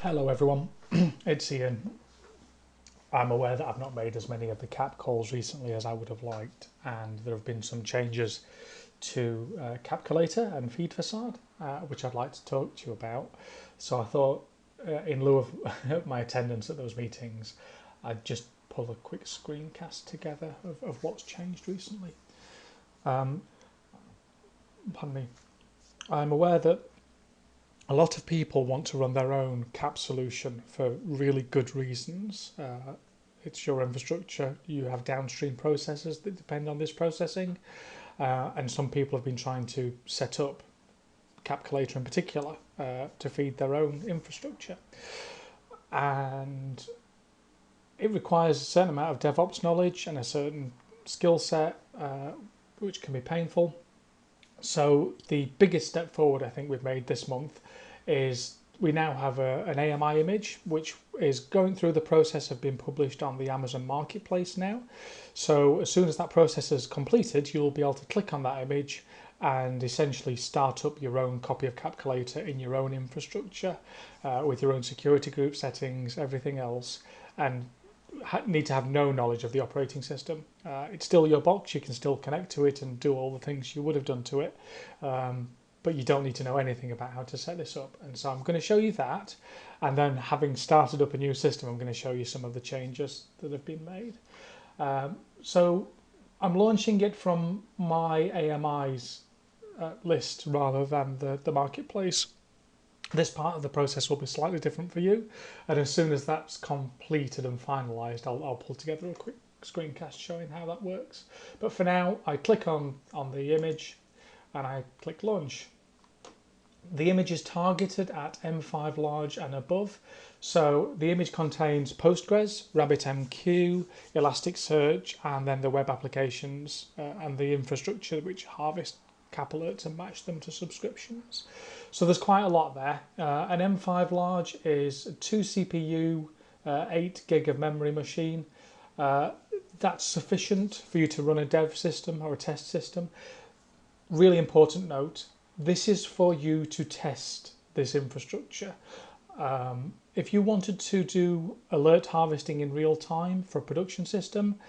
Hello everyone, it's Ian. I'm aware that I've not made as many of the cap calls recently as I would have liked, and there have been some changes to Capculator and Feed Facade, which I'd like to talk to you about. So I thought, in lieu of my attendance at those meetings, I'd just pull a quick screencast together of what's changed recently. Pardon me. I'm aware that a lot of people want to run their own cap solution for really good reasons. It's your infrastructure. You have downstream processes that depend on this processing, and some people have been trying to set up Capculator in particular to feed their own infrastructure, and it requires a certain amount of DevOps knowledge and a certain skill set, which can be painful. So the biggest step forward I think we've made this month is we now have an AMI image which is going through the process of being published on the Amazon Marketplace now. So as soon as that process is completed, you'll be able to click on that image and essentially start up your own copy of Capculator in your own infrastructure with your own security group settings, everything else, and need to have no knowledge of the operating system. It's still your box, you can still connect to it and do all the things you would have done to it, but you don't need to know anything about how to set this up. And so I'm going to show you that, and then having started up a new system, I'm going to show you some of the changes that have been made. So I'm launching it from my AMI's list rather than the marketplace. This part of the process will be slightly different for you, and as soon as that's completed and finalised, I'll pull together a quick screencast showing how that works. But for now, I click on the image and I click launch. The image is targeted at M5 large and above, so the image contains Postgres, RabbitMQ, Elasticsearch, and then the web applications and the infrastructure which harvest cap alerts and match them to subscriptions. So there's quite a lot there. An M5 large is 2 CPU, 8 gig of memory machine. That's sufficient for you to run a dev system or a test system. Really important note, this is for you to test this infrastructure. If you wanted to do alert harvesting in real time for a production system,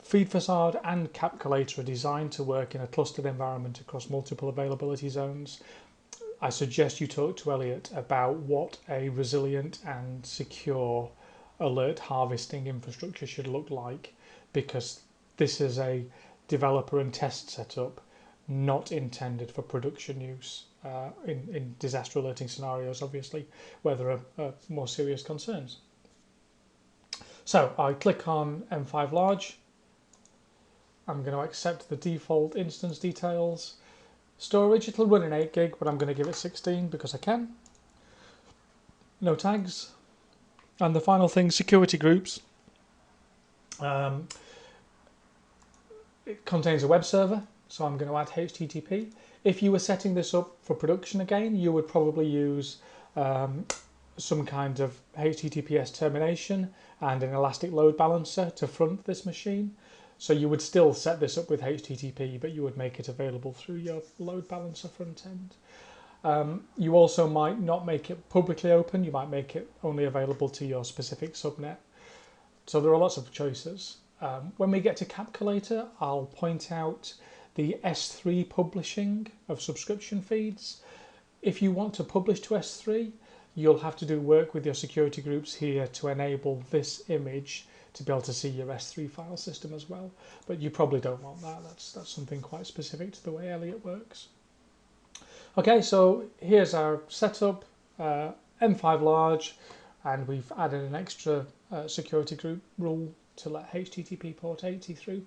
Feed Facade and Capculator are designed to work in a clustered environment across multiple availability zones. I suggest you talk to Elliot about what a resilient and secure alert harvesting infrastructure should look like, because this is a developer and test setup not intended for production use in disaster alerting scenarios, obviously, where there are more serious concerns. So I click on M5 large. I'm going to accept the default instance details. Storage, it'll run in 8 gig, but I'm going to give it 16 because I can. No tags. And the final thing, security groups. It contains a web server, so I'm going to add HTTP. If you were setting this up for production again, you would probably use some kind of HTTPS termination and an elastic load balancer to front this machine. So you would still set this up with HTTP, but you would make it available through your load balancer front end. You also might not make it publicly open. You might make it only available to your specific subnet. So there are lots of choices. When we get to Capculator, I'll point out the S3 publishing of subscription feeds. If you want to publish to S3, you'll have to do work with your security groups here to enable this image to be able to see your S3 file system as well. But you probably don't want that. That's something quite specific to the way Elliot works. Okay, so here's our setup, M5 large, and we've added an extra security group rule to let HTTP port 80 through.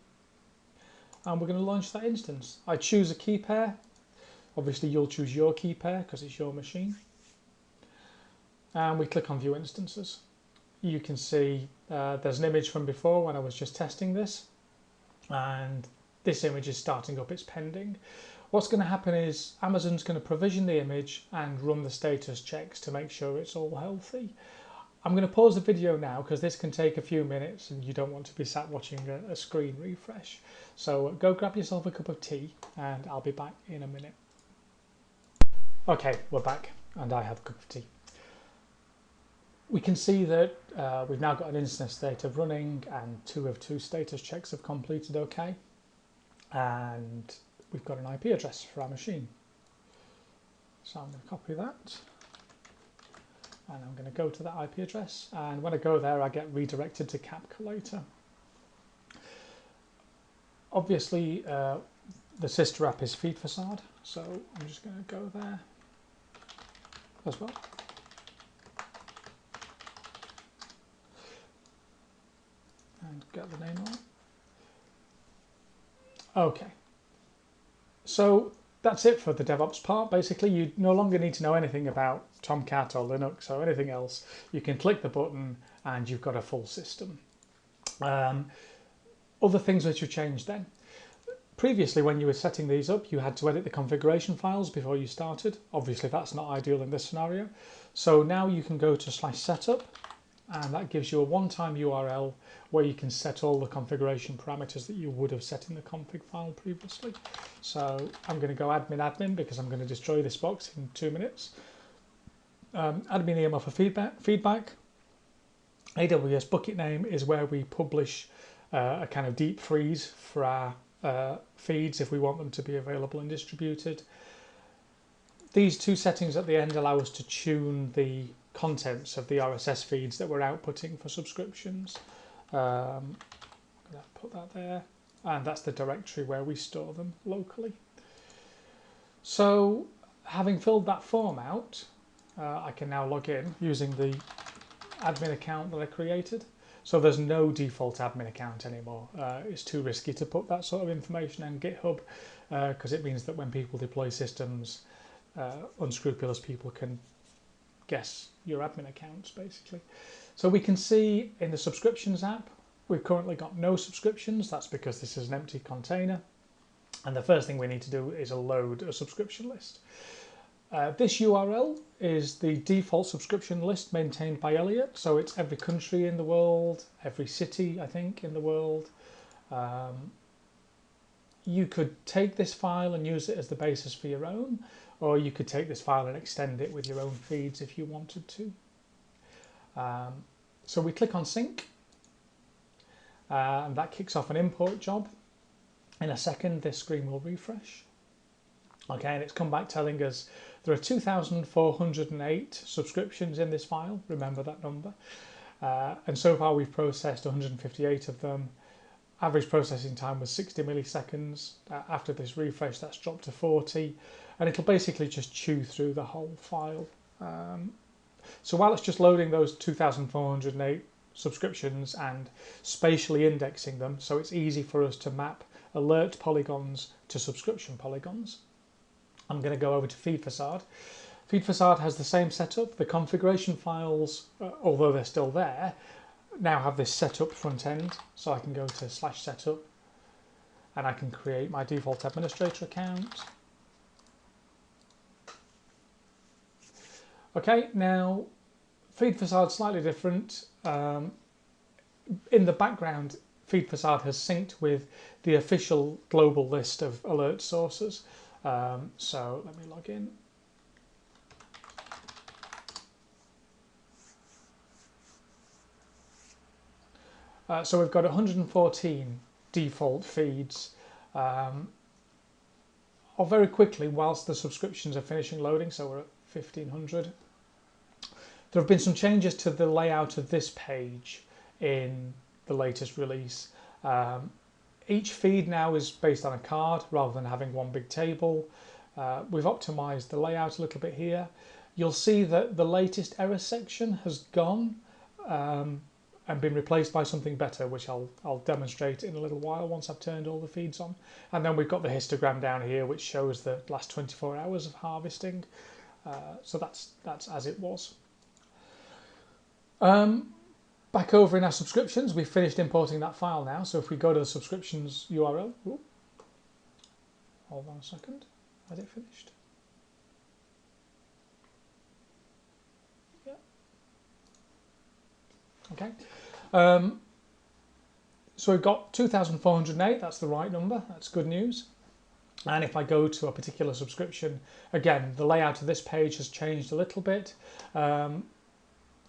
And we're going to launch that instance. I choose a key pair. Obviously you'll choose your key pair because it's your machine. And we click on view instances. You can see there's an image from before when I was just testing this, and this image is starting up, it's pending. What's going to happen is Amazon's going to provision the image and run the status checks to make sure it's all healthy. I'm going to pause the video now because this can take a few minutes and you don't want to be sat watching a screen refresh. So go grab yourself a cup of tea and I'll be back in a minute. Okay, we're back and I have a cup of tea. We can see that we've now got an instance state of running and 2 of 2 status checks have completed OK. And we've got an IP address for our machine. So I'm going to copy that. And I'm going to go to that IP address. And when I go there, I get redirected to Capculator. Obviously, the sister app is FeedFacade. So I'm just going to go there as well. And get the name on. Okay. So that's it for the DevOps part. Basically, you no longer need to know anything about Tomcat or Linux or anything else. You can click the button and you've got a full system. Other things that you changed then. Previously, when you were setting these up, you had to edit the configuration files before you started. Obviously, that's not ideal in this scenario. So now you can go to /setup, and that gives you a one-time URL where you can set all the configuration parameters that you would have set in the config file previously. So I'm going to go admin because I'm going to destroy this box in 2 minutes. Admin EMR for feedback. AWS bucket name is where we publish a kind of deep freeze for our feeds if we want them to be available and distributed. These 2 settings at the end allow us to tune the contents of the RSS feeds that we're outputting for subscriptions. I'm going to put that there, and that's the directory where we store them locally. So having filled that form out, I can now log in using the admin account that I created. So there's no default admin account anymore. It's too risky to put that sort of information on GitHub because it means that when people deploy systems, unscrupulous people can guess your admin accounts basically. So we can see in the subscriptions app, we've currently got no subscriptions. That's because this is an empty container. And the first thing we need to do is load a subscription list. This URL is the default subscription list maintained by Elliot. So it's every country in the world, every city, I think, in the world. You could take this file and use it as the basis for your own, or you could take this file and extend it with your own feeds if you wanted to. So we click on sync, and that kicks off an import job. In a second, this screen will refresh. Okay, and it's come back telling us there are 2,408 subscriptions in this file. Remember that number. And so far we've processed 158 of them. Average processing time was 60 milliseconds. After this refresh, that's dropped to 40. And it'll basically just chew through the whole file. So while it's just loading those 2,408 subscriptions and spatially indexing them, so it's easy for us to map alert polygons to subscription polygons, I'm going to go over to FeedFacade. FeedFacade has the same setup. The configuration files, although they're still there, now have this setup front end. So I can go to /setup and I can create my default administrator account. Okay, now FeedFacade's slightly different. In the background, FeedFacade has synced with the official global list of alert sources. So let me log in. So we've got 114 default feeds. I'll very quickly, whilst the subscriptions are finishing loading, so we're at 1,500. There have been some changes to the layout of this page in the latest release. Each feed now is based on a card rather than having one big table. We've optimized the layout a little bit here. You'll see that the latest error section has gone and been replaced by something better, which I'll demonstrate in a little while once I've turned all the feeds on. And then we've got the histogram down here, which shows the last 24 hours of harvesting. So that's as it was. Back over in our subscriptions, we've finished importing that file now. So if we go to the subscriptions URL, hold on a second, has it finished? Yeah. Okay. So we've got 2,408, that's the right number, that's good news. And if I go to a particular subscription, again, the layout of this page has changed a little bit.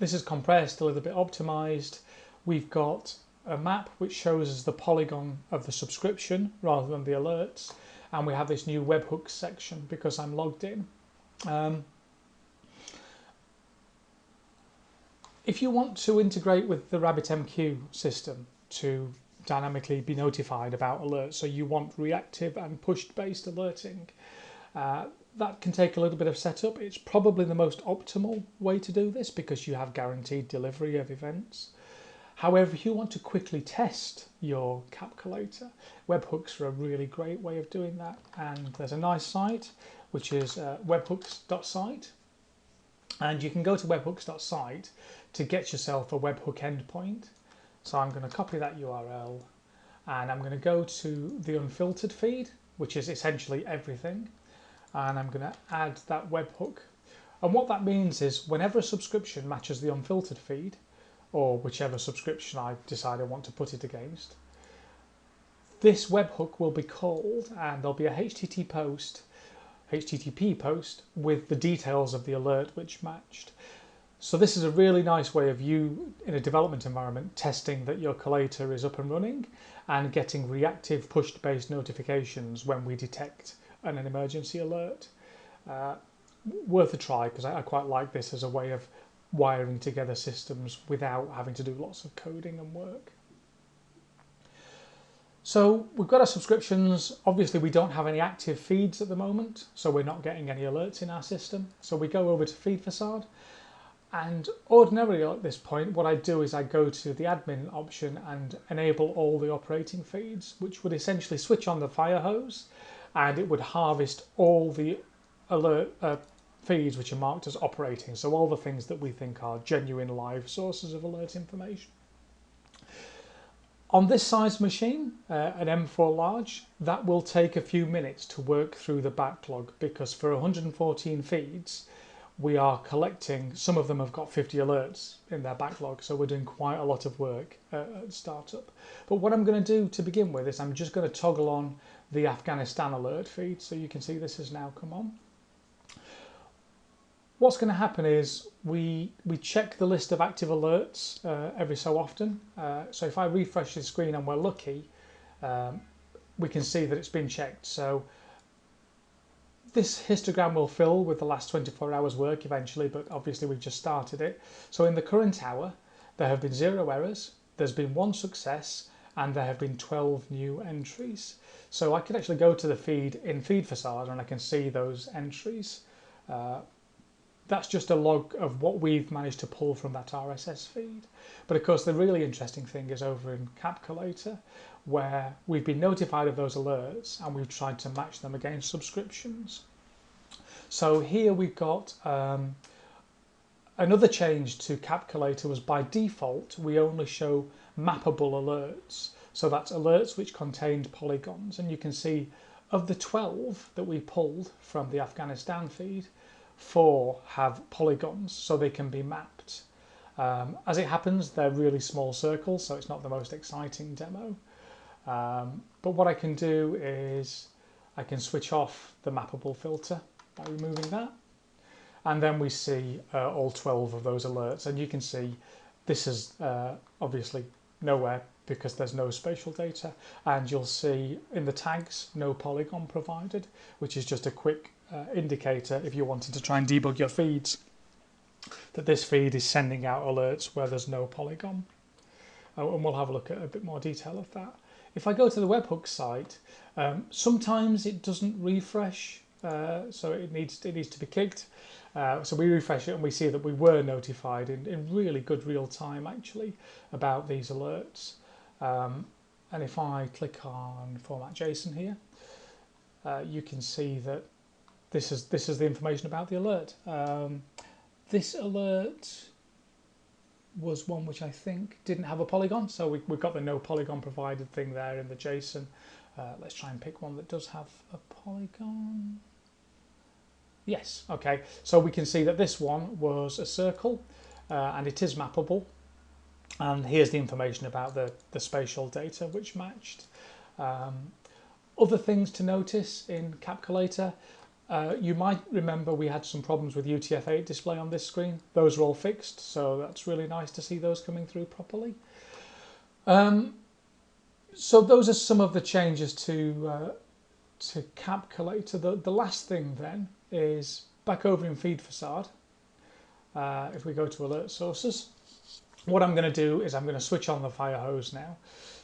This is compressed, a little bit optimized. We've got a map which shows us the polygon of the subscription rather than the alerts, and we have this new webhooks section because I'm logged in. If you want to integrate with the RabbitMQ system to dynamically be notified about alerts, so you want reactive and push-based alerting, that can take a little bit of setup. It's probably the most optimal way to do this because you have guaranteed delivery of events. However, if you want to quickly test your Capculator, webhooks are a really great way of doing that. And there's a nice site, which is webhooks.site. And you can go to webhooks.site to get yourself a webhook endpoint. So I'm going to copy that URL and I'm going to go to the unfiltered feed, which is essentially everything. And I'm going to add that webhook. And what that means is whenever a subscription matches the unfiltered feed, or whichever subscription I decide I want to put it against, this webhook will be called and there'll be a HTTP post with the details of the alert which matched. So this is a really nice way of you, in a development environment, testing that your collator is up and running and getting reactive push-based notifications when we detect an emergency alert. Worth a try because I quite like this as a way of wiring together systems without having to do lots of coding and work. So we've got our subscriptions. Obviously we don't have any active feeds at the moment, so we're not getting any alerts in our system. So we go over to Feed Facade, and ordinarily at this point what I do is I go to the admin option and enable all the operating feeds, which would essentially switch on the fire hose and it would harvest all the alert feeds which are marked as operating, so all the things that we think are genuine live sources of alert information. On this size machine, an M4 large, that will take a few minutes to work through the backlog because for 114 feeds we are collecting, some of them have got 50 alerts in their backlog, so we're doing quite a lot of work at startup. But what I'm going to do to begin with is I'm just going to toggle on the Afghanistan alert feed, so you can see this has now come on. What's going to happen is we check the list of active alerts every so often. So if I refresh the screen and we're lucky, we can see that it's been checked. So this histogram will fill with the last 24 hours work eventually, but obviously we've just started it. So in the current hour, there have been 0 errors, there's been 1 success, and there have been 12 new entries. So I can actually go to the feed in Feed Facade and I can see those entries. That's just a log of what we've managed to pull from that RSS feed. But of course, the really interesting thing is over in Capculator, where we've been notified of those alerts and we've tried to match them against subscriptions. So here we've got another change to Capculator was by default, we only show mappable alerts. So that's alerts which contained polygons. And you can see of the 12 that we pulled from the Afghanistan feed, 4 have polygons, so they can be mapped. As it happens, they're really small circles, so it's not the most exciting demo. But what I can do is I can switch off the mappable filter by removing that. And then we see all 12 of those alerts. And you can see this is obviously nowhere because there's no spatial data. And you'll see in the tags, no polygon provided, which is just a quick indicator if you wanted to try and debug your feeds, that this feed is sending out alerts where there's no polygon. And we'll have a look at a bit more detail of that. If I go to the webhook site, sometimes it doesn't refresh, so it needs to be kicked. So we refresh it and we see that we were notified in really good real time actually about these alerts. And if I click on Format JSON here, you can see that this is the information about the alert. This alert was one which I think didn't have a polygon, so we've got the no polygon provided thing there in the JSON. Let's try and pick one that does have a polygon. Yes, okay, so we can see that this one was a circle and it is mappable, and here's the information about the spatial data which matched. Other things to notice in Capculator, You might remember we had some problems with UTF-8 display on this screen. Those are all fixed, so that's really nice to see those coming through properly. So those are some of the changes to Capculator. The last thing then is back over in Feed Facade. If we go to Alert Sources, what I'm going to do is I'm going to switch on the fire hose now.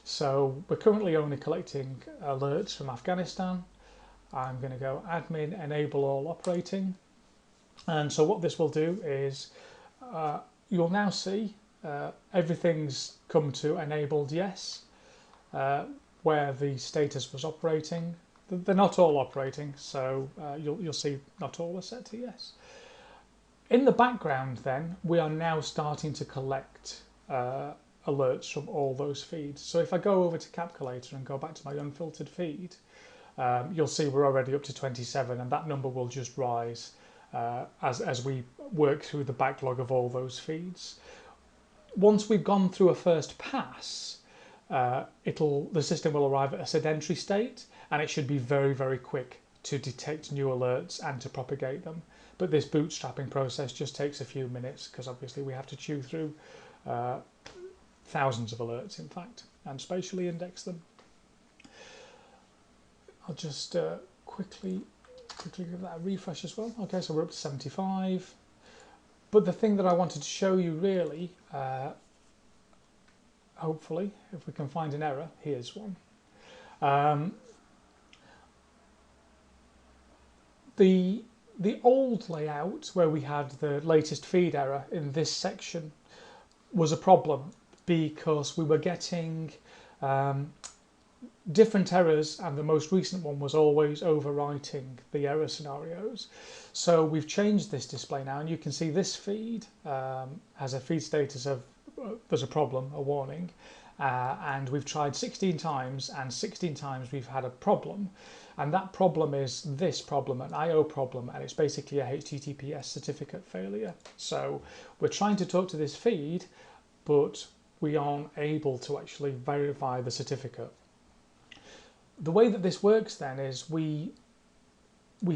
So we're currently only collecting alerts from Afghanistan. I'm going to go admin enable all operating, and so what this will do is you'll now see everything's come to enabled yes, where the status was operating. They're not all operating, so you'll see not all are set to yes. In the background then, we are now starting to collect alerts from all those feeds. So if I go over to Capculator and go back to my unfiltered feed, you'll see we're already up to 27, and that number will just rise as we work through the backlog of all those feeds. Once we've gone through a first pass, the system will arrive at a sedentary state, and it should be very, very quick to detect new alerts and to propagate them. But this bootstrapping process just takes a few minutes, because obviously we have to chew through thousands of alerts, in fact, and spatially index them. I'll just quickly give that a refresh as well. Okay, so we're up to 75. But the thing that I wanted to show you really, hopefully, if we can find an error, here's one. The old layout where we had the latest feed error in this section was a problem because we were getting different errors, and the most recent one was always overwriting the error scenarios. So we've changed this display now, and you can see this feed has a feed status of there's a problem, a warning, and we've tried 16 times, and 16 times we've had a problem, and that problem is this problem, an I/O problem, and it's basically a HTTPS certificate failure. So we're trying to talk to this feed, but we aren't able to actually verify the certificate. The way that this works then is we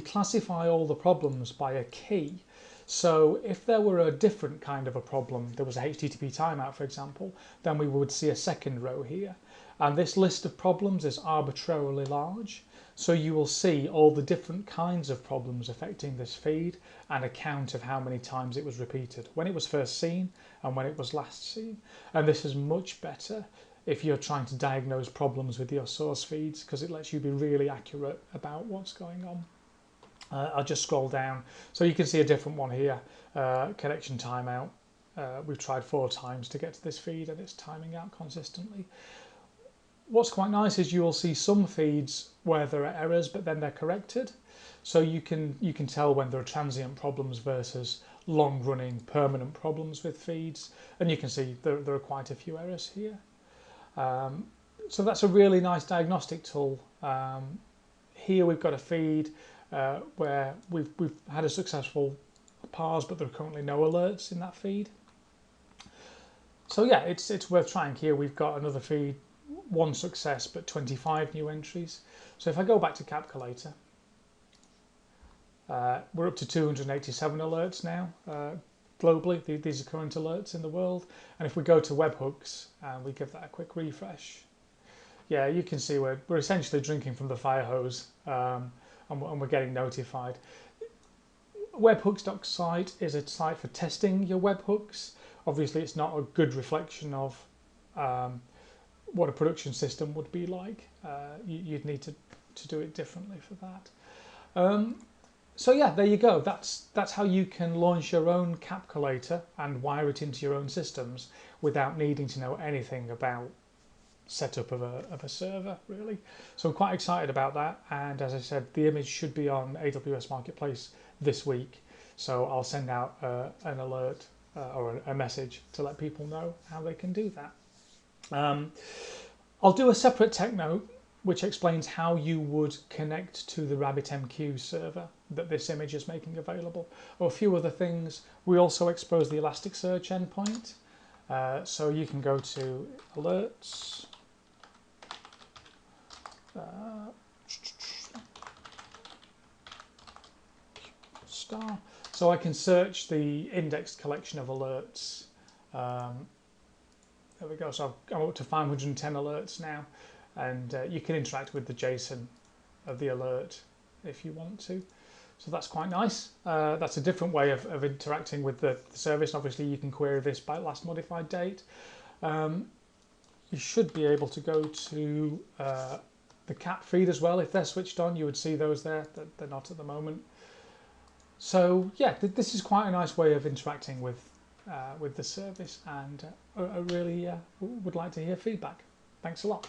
classify all the problems by a key. So if there were a different kind of a problem, there was a HTTP timeout, for example, then we would see a second row here. And this list of problems is arbitrarily large. So you will see all the different kinds of problems affecting this feed and a count of how many times it was repeated, when it was first seen and when it was last seen. And this is much better if you're trying to diagnose problems with your source feeds, because it lets you be really accurate about what's going on. I'll just scroll down. So you can see a different one here, connection timeout. We've tried 4 times to get to this feed and it's timing out consistently. What's quite nice is you will see some feeds where there are errors, but then they're corrected. So you can tell when there are transient problems versus long-running permanent problems with feeds. And you can see there are quite a few errors here. So that's a really nice diagnostic tool. Here we've got a feed where we've had a successful parse, but there are currently no alerts in that feed. So yeah, it's worth trying. Here we've got another feed, 1 success, but 25 new entries. So if I go back to Capculator, we're up to 287 alerts now globally. These are current alerts in the world. And if we go to webhooks and we give that a quick refresh, yeah, you can see we're essentially drinking from the fire hose, and we're getting notified. Webhooks.site is a site for testing your webhooks. Obviously, it's not a good reflection of what a production system would be like. You'd need to do it differently for that. So yeah, there you go. That's how you can launch your own Capculator and wire it into your own systems without needing to know anything about setup of a server, really. So I'm quite excited about that, and as I said, the image should be on AWS Marketplace this week, so I'll send out an alert or a message to let people know how they can do that. I'll do a separate tech note which explains how you would connect to the RabbitMQ server that this image is making available. Or a few other things. We also expose the Elasticsearch endpoint, so you can go to alerts, star. So I can search the indexed collection of alerts. There we go. So I'm up to 510 alerts now, and you can interact with the JSON of the alert if you want to. So that's quite nice. That's a different way of interacting with the service. Obviously, you can query this by last modified date. You should be able to go to the cat feed as well. If they're switched on, you would see those there. They're not at the moment. So yeah, this is quite a nice way of interacting with the service, and I really would like to hear feedback. Thanks a lot.